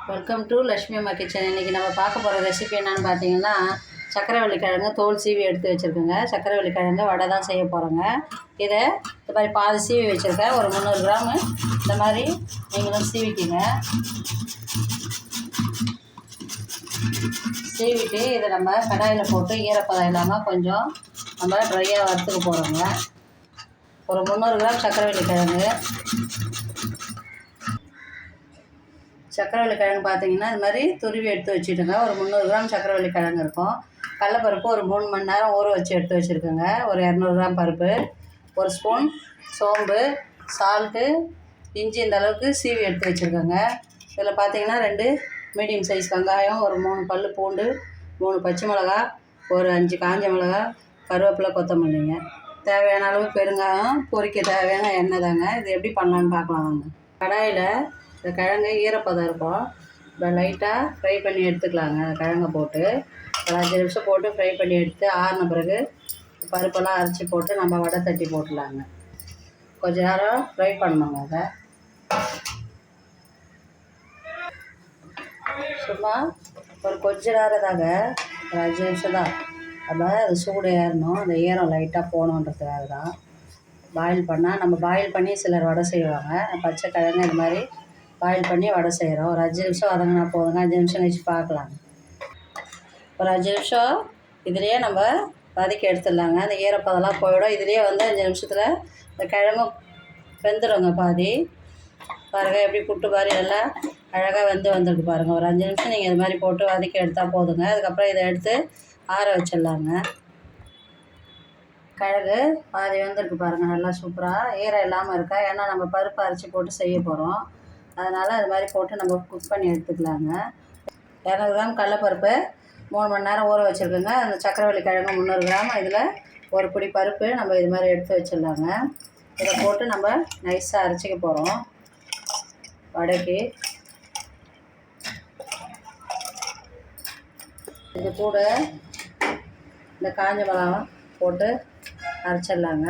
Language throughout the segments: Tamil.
வெல்கம் டு லக்ஷ்மி அம்மா கிச்சன். இன்றைக்கி நம்ம பார்க்க போகிற ரெசிபி என்னென்னு பார்த்தீங்கன்னா, சக்கரவள்ளி கிழங்கு தோல் சீவி எடுத்து வச்சுருக்குங்க. சக்கரவள்ளி கிழங்கு வடை தான் செய்ய போகிறோங்க. இதை இந்த மாதிரி பாதி சீவி வச்சுருக்கேன். ஒரு 300 கிராமு இந்த மாதிரி நீங்களும் சீவிக்கிங்க. சீவிட்டு இதை நம்ம கடாயில் போட்டு ஈரப்பதம் இல்லாமல் கொஞ்சம் நம்ம ட்ரையாக வறுத்துக்க போகிறோங்க. ஒரு 300 கிராம் சக்கரவள்ளி கிழங்கு. சக்கரவள்ளி கிழங்கு பார்த்தீங்கன்னா இது மாதிரி துருவி எடுத்து வச்சுட்டுங்க. ஒரு 300 கிராம் சக்கரவள்ளி கிழங்கு இருக்கும். கடலப்பருப்பு ஒரு 3 மணி நேரம் ஊற வச்சு எடுத்து வச்சுருக்கேங்க. ஒரு 200 கிராம் பருப்பு, ஒரு ஸ்பூன் சோம்பு, சால்ட்டு, இஞ்சி இந்த அளவுக்கு சீவி எடுத்து வச்சுருக்கேங்க. இதில் பார்த்தீங்கன்னா 2 மீடியம் சைஸ் வெங்காயம், ஒரு 3 பல் பூண்டு, 3 பச்சை மிளகா, ஒரு 5 காஞ்ச மிளகா, கருவேப்பிலை, கொத்தமல்லிங்க. தேவையான அளவு பெருங்காயம், பொரிக்க தேவையான எண்ணெய் தாங்க. இது எப்படி பண்ணலான்னு பார்க்கலாம் வாங்க. கடாயில் இந்த கிழங்கு ஈரப்பதம் இருக்கும். இப்போ லைட்டாக ஃப்ரை பண்ணி எடுத்துக்கலாங்க. அந்த கிழங்கை போட்டு ஒரு 5 நிமிஷம் போட்டு ஃப்ரை பண்ணி எடுத்து ஆறின பிறகு பருப்பெல்லாம் அரைச்சி போட்டு நம்ம வடை தட்டி போட்டுடலாங்க. கொஞ்சம் நேரம் ஃப்ரை பண்ணணுங்க. அதை சும்மா ஒரு கொஞ்ச நேரம் தாங்க, ஒரு 5 நிமிஷம் தான். நம்ம அது சூடு ஏறணும், அந்த ஈரம் லைட்டாக போகணுன்றதுக்காக தான். பாயில் பண்ணால் நம்ம பாயில் பண்ணி சிலர் வடை செய்வாங்க. பச்சை கிழங்கு இது மாதிரி பாயில் பண்ணி வடை செய்கிறோம். ஒரு 5 நிமிஷம் வதங்கினா போதுங்க. 5 நிமிஷம் கழிச்சு பார்க்கலாங்க. ஒரு 5 நிமிஷம் இதுலேயே நம்ம வதக்கி எடுத்துடலாங்க. அந்த ஈரப்பதெல்லாம் போயிடும். இதுலேயே 5 நிமிஷத்தில் இந்த கிழங்கும் வெந்துடுங்க. பாதி பாருங்கள் எப்படி புட்டு மாதிரி எல்லாம் அழகாக வந்துருக்கு பாருங்கள். ஒரு 5 நிமிஷம் நீங்கள் இது மாதிரி போட்டு வதக்கி எடுத்தால் போதுங்க. அதுக்கப்புறம் இதை எடுத்து ஆற வச்சிடலாங்க. கிழங்கு பாதி வந்துருக்கு பாருங்கள். நல்லா சூப்பராக ஈரம் இல்லாமல் இருக்கா. ஏன்னா நம்ம பருப்பு அரைச்சி போட்டு செய்ய போகிறோம். அதனால் அது மாதிரி போட்டு நம்ம குக் பண்ணி எடுத்துக்கலாங்க. 200 கிராம் கடலப்பருப்பு 3 மணி நேரம் ஊற வச்சுருக்கோங்க. அந்த சக்கரவள்ளி கிழங்கு 300 கிராம், இதில் ஒரு பிடி பருப்பு நம்ம இது மாதிரி எடுத்து வச்சிடலாங்க. இதை போட்டு நம்ம நைஸாக அரைச்சிக்க போகிறோம் வடைக்கு. இது கூட இந்த காஞ்ச மிளகாய் போட்டு அரைச்சிடலாங்க.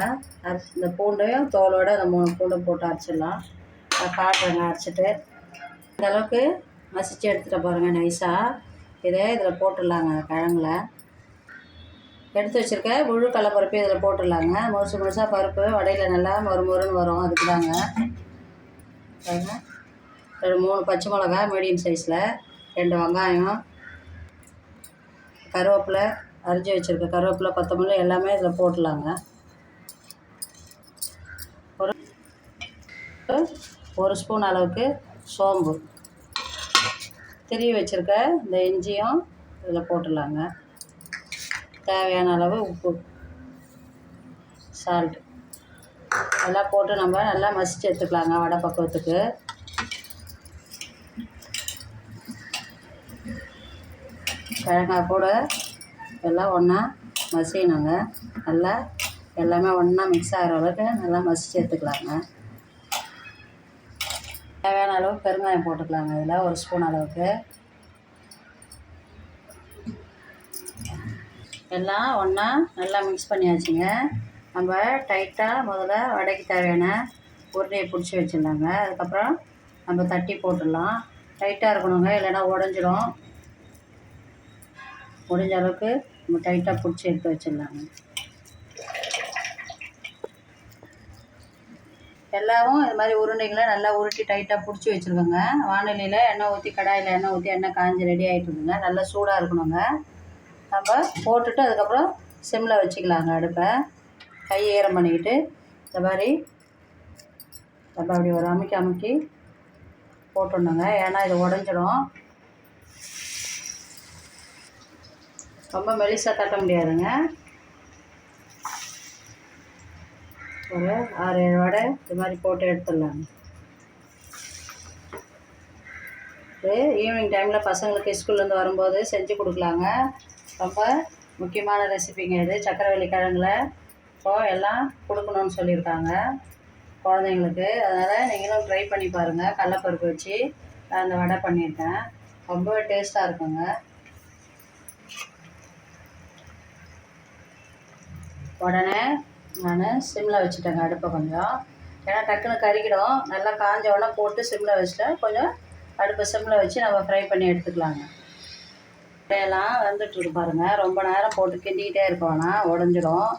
இந்த பூண்டையும் தோலோடு அந்த 3 பூண்டும் போட்டு அரைச்சிடலாம். காட்டுறேங்க அரைச்சிட்டு. இந்த அளவுக்கு மசிச்சு எடுத்துகிட்டு பாருங்கள் நைஸாக. இதில் போட்டுடலாங்க. கிழங்குல எடுத்து வச்சுருக்க முழு கடலப்பருப்பு இதில் போட்டுடலாங்க. முழுசாக பருப்பு வடையில் நல்லா மொறுமொறுன்னு வரும். அதுக்கு தாங்க. 3 பச்சை மிளகா மீடியம் சைஸில், 2 வெங்காயம், கருவேப்பிலை அரைச்சி வச்சுருக்க கருவேப்பிலை, கொத்தமல்லி எல்லாமே இதில் போட்டுடலாங்க. ஒரு ஸ்பூன் அளவுக்கு சோம்பு, திருவி வச்சுருக்க இந்த இஞ்சியும் இதில் போட்டுடலாங்க. தேவையான அளவு உப்பு, சால்ட் எல்லாம் போட்டு நம்ம நல்லா மசிச்சு எடுத்துக்கலாங்க வடை பக்குவத்துக்கு. கிழங்காய் கூட எல்லாம் ஒன்றா மசியணுங்க. நல்லா எல்லாமே ஒன்றா மிக்ஸ் ஆகிற அளவுக்கு நல்லா மசிச்சு எடுத்துக்கலாங்க. தேவையான அளவு பெருங்காயம் போட்டுக்கலாங்க. இதில் ஒரு ஸ்பூன் அளவுக்கு. எல்லாம் ஒன்றா நல்லா மிக்ஸ் பண்ணியாச்சுங்க. நம்ம டைட்டாக முதல்ல வடைக்கு தேவையான உருண்டையை பிடிச்சி வச்சிடலாங்க. அதுக்கப்புறம் நம்ம தட்டி போட்டுடலாம். டைட்டாக இருக்கணுங்க, இல்லைன்னா உடஞ்சிரும். முடிஞ்ச அளவுக்கு நம்ம டைட்டாக பிடிச்சி எடுத்து வச்சிடலாங்க. எல்லாவும் இது மாதிரி உருண்டைகளை நல்லா உருட்டி டைட்டாக பிடிச்சி வச்சுருக்கோங்க. வானொலியில் எண்ணெய் ஊற்றி, கடாயில் எண்ணெய் ஊற்றி, எண்ணெய் காஞ்சி ரெடி ஆகிட்டுருக்குங்க. நல்லா சூடாக இருக்கணுங்க. நம்ம போட்டுட்டு அதுக்கப்புறம் சிம்மில் வச்சுக்கலாங்க அடுப்பை. கையை ஈரம் பண்ணிக்கிட்டு இந்த மாதிரி நம்ம அப்படி ஒரு அமுக்கி போட்டுடணுங்க. ஏன்னா இது உடஞ்சிடும். ரொம்ப மெலிசாக தட்ட முடியாதுங்க. ஒரு 6-7 வடை இது மாதிரி போட்டு எடுத்துடலாங்க. இது ஈவினிங் டைமில் பசங்களுக்கு ஸ்கூல்லேருந்து வரும்போது செஞ்சு கொடுக்கலாங்க. ரொம்ப முக்கியமான ரெசிபிங்க இது. சக்கரவள்ளி கிழங்குல இப்போது எல்லாம் கொடுக்கணுன்னு சொல்லியிருக்காங்க குழந்தைங்களுக்கு. அதனால் நீங்களும் ட்ரை பண்ணி பாருங்கள். கடலப்பருப்பு வச்சு அந்த வடை பண்ணியிருக்கேன். ரொம்ப டேஸ்ட்டாக இருக்குங்க. உடனே நான் சிம்மில் வச்சுட்டேங்க அடுப்பை கொஞ்சம். ஏன்னா டக்குன்னு கறிக்கிடும். நல்லா காஞ்ச உடனே போட்டு சிம்மில் வச்சுட்டேன். கொஞ்சம் அடுப்பு சிம்மில் வச்சு நம்ம ஃப்ரை பண்ணி எடுத்துக்கலாங்க. முட்டையெல்லாம் வெந்துட்டுருக்கு பாருங்கள். ரொம்ப நேரம் போட்டு கிண்டிக்கிட்டே இருக்க வேணாம், உடஞ்சிரும்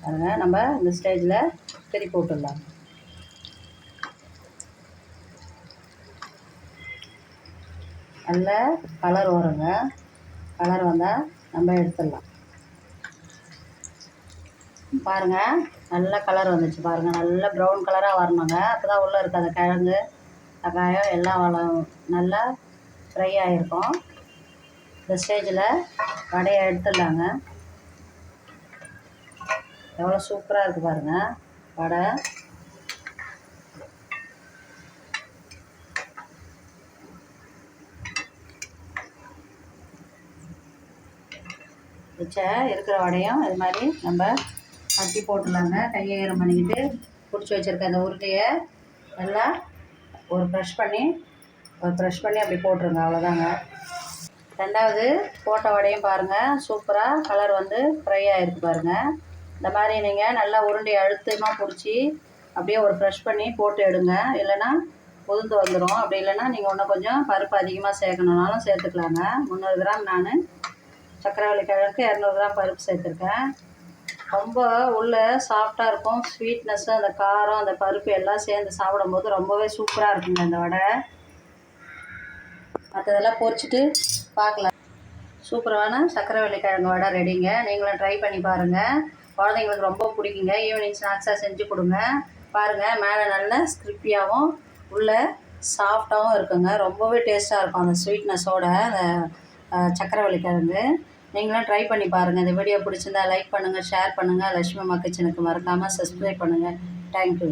பாருங்கள். நம்ம இந்த ஸ்டேஜில் திருப்பி விட்டுடலாம். நல்ல கலர் வருங்க. கலர் வந்தால் நம்ம எடுத்துடலாம். பாருங்கள், நல்ல கலர் வந்துச்சு பாருங்கள். நல்ல ப்ரௌன் கலராக வரணுங்க. அப்போ தான் உள்ளே இருக்க அந்த கிழங்கு வெங்காயம் எல்லாம் நல்லா ஃப்ரை ஆகிருக்கும். இந்த ஸ்டேஜில் வடையை எடுத்துடலாங்க. எவ்வளோ சூப்பராக இருக்குது பாருங்கள் வடை. வச்ச இருக்கிற வடையும் இது மாதிரி நம்ம தட்டி போட்டுடலாங்க. கையை ஈரம் பண்ணிக்கிட்டு பிடிச்சி வச்சுருக்க அந்த உருண்டையை நல்லா ஒரு ப்ரெஷ் பண்ணி அப்படி போட்டுருங்க. அவ்வளோதாங்க. ரெண்டாவது போட்ட வடையும் பாருங்கள், சூப்பராக கலர் வந்து ஃப்ரை ஆகிருக்கு பாருங்கள். இந்த மாதிரி நீங்கள் நல்லா உருண்டையை அழுத்தமாக பிடிச்சி அப்படியே ஒரு ப்ரெஷ் பண்ணி போட்டு எடுங்க. இல்லைன்னா உதிர்ந்து வந்துடும். அப்படி இல்லைன்னா நீங்கள் இன்னும் கொஞ்சம் பருப்பு அதிகமாக சேர்க்கணுன்னாலும் சேர்த்துக்கலாங்க. 300 கிராம் நான் சக்கரவள்ளி கிழங்குக்கு 200 கிராம் பருப்பு சேர்த்துருக்கேன். ரொம்ப உள்ள சாஃப்டாக இருக்கும். ஸ்வீட்னஸ்ஸு, அந்த காரம், அந்த பருப்பு எல்லாம் சேர்ந்து சாப்பிடும்போது ரொம்பவே சூப்பராக இருக்குங்க இந்த வடை. மற்றதெல்லாம் பொரிச்சிட்டு பார்க்கலாம். சூப்பரான சக்கரவள்ளி கிழங்கு வடை ரெடிங்க. நீங்களும் ட்ரை பண்ணி பாருங்கள். குழந்தைங்களுக்கு ரொம்ப பிடிக்குங்க. ஈவினிங் ஸ்நாக்ஸாக செஞ்சு கொடுங்க. பாருங்கள், மேலே நல்ல ஸ்கிரிப்பியாகவும் உள்ளே சாஃப்டாகவும் இருக்குங்க. ரொம்பவே டேஸ்ட்டாக இருக்கும் அந்த ஸ்வீட்னஸோட அந்த சக்கரவள்ளி கிழங்கு. நீங்களும் ட்ரை பண்ணி பாருங்கள். இந்த வீடியோ பிடிச்சிருந்தா லைக் பண்ணுங்கள், ஷேர் பண்ணுங்கள். லட்சுமி அம்மா கிச்சனுக்கு மறக்காமல் சப்ஸ்கிரைப் பண்ணுங்கள். தேங்க்யூ.